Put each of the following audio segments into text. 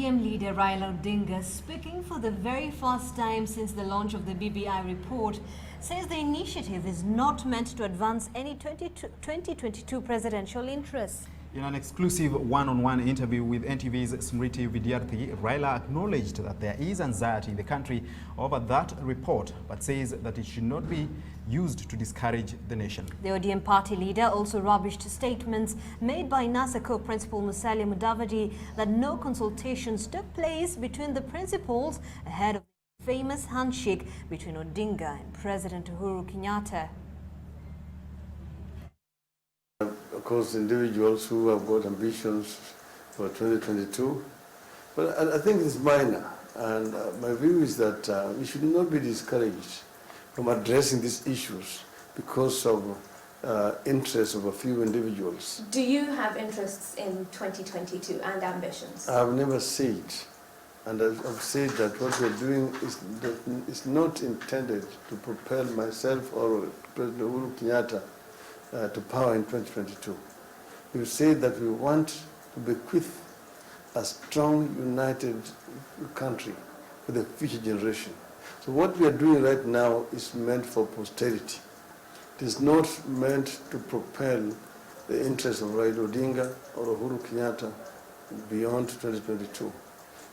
ODM leader Raila Odinga, speaking for the very first time since the launch of the BBI report, says the initiative is not meant to advance any 2022 presidential interests. In an exclusive one-on-one interview with NTV's Smriti Vidyarthi, Raila acknowledged that there is anxiety in the country over that report, but says that it should not be used to discourage the nation. The ODM party leader also rubbished statements made by NASA co-principal Musalia Mudavadi that no consultations took place between the principals ahead of the famous handshake between Odinga and President Uhuru Kenyatta. Of course, individuals who have got ambitions for 2022, but I think it's minor. And my view is that we should not be discouraged from addressing these issues because of interests of a few individuals. Do you have interests in 2022 and ambitions? I have never said, and I've said that what we're doing is not intended to propel myself or President Uhuru Kenyatta to power in 2022. We say that we want to bequeath a strong, united country for the future generation. So what we are doing right now is meant for posterity. It is not meant to propel the interests of Raila Odinga or Uhuru Kenyatta beyond 2022.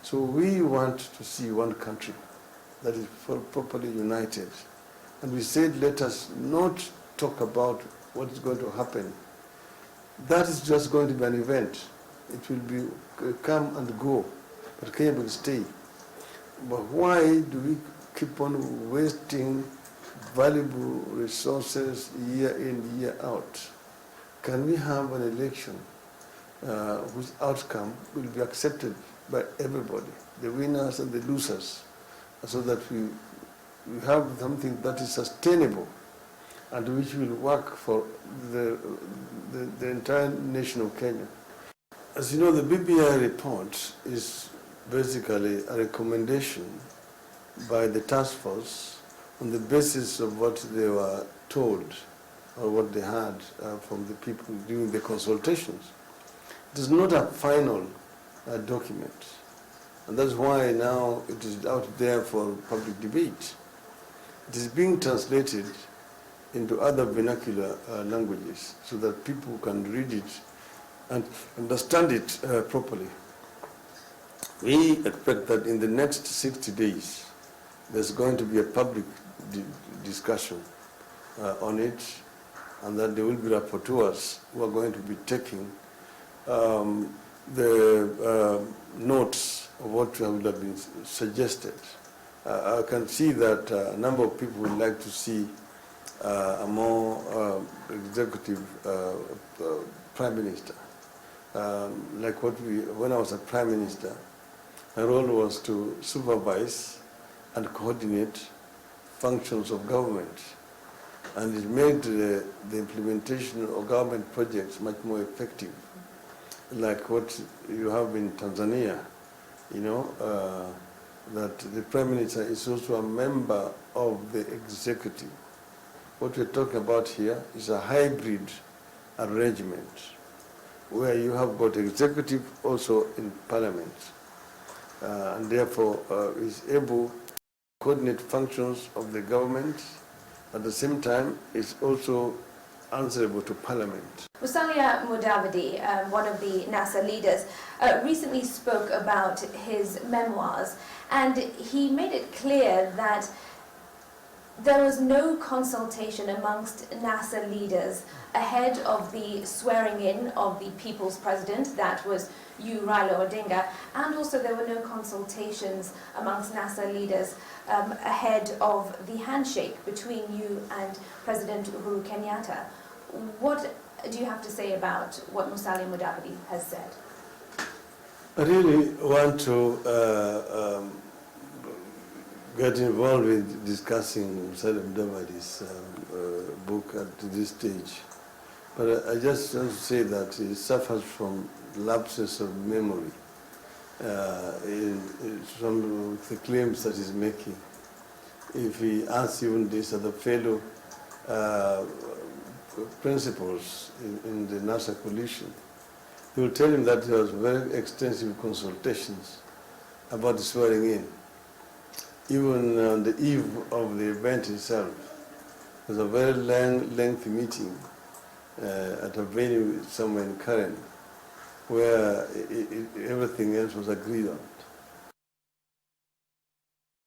So we want to see one country that is properly united. And we said, let us not talk about what is going to happen. That is just going to be an event. It will be come and go, but Kenya will stay. But why do we keep on wasting valuable resources year in, year out? Can we have an election whose outcome will be accepted by everybody, the winners and the losers, so that we have something that is sustainable and which will work for the entire nation of Kenya? As you know, the BBI report is basically a recommendation by the task force on the basis of what they were told or what they had from the people during the consultations. It is not a final document, and that's why now it is out there for public debate. It is being translated into other vernacular languages so that people can read it and understand it properly. We expect that in the next 60 days, there's going to be a public discussion on it, and that there will be rapporteurs who are going to be taking the notes of what would have been suggested. I can see that a number of people would like to see a more executive prime minister. Like when I was a prime minister, my role was to supervise and coordinate functions of government. And it made the implementation of government projects much more effective. Like what you have in Tanzania, you know, that the prime minister is also a member of the executive. What we're talking about here is a hybrid arrangement where you have got executive also in parliament, and therefore is able to coordinate functions of the government. At the same time, is also answerable to parliament. Musalia Mudavadi, one of the NASA leaders, recently spoke about his memoirs, and he made it clear that there was no consultation amongst NASA leaders ahead of the swearing in of the people's president, that was you, Raila Odinga, and also there were no consultations amongst NASA leaders ahead of the handshake between you and President Uhuru Kenyatta. What do you have to say about what Musalia Mudavadi has said? I really want to get involved in discussing Musalia Mudavadi's book at this stage. But I just want to say that he suffers from lapses of memory from the claims that he's making. If he asks even these other fellow principals in the NASA coalition, they will tell him that there was very extensive consultations about the swearing in. Even on the eve of the event itself, there was a very lengthy meeting at a venue somewhere in Karen, where everything else was agreed on.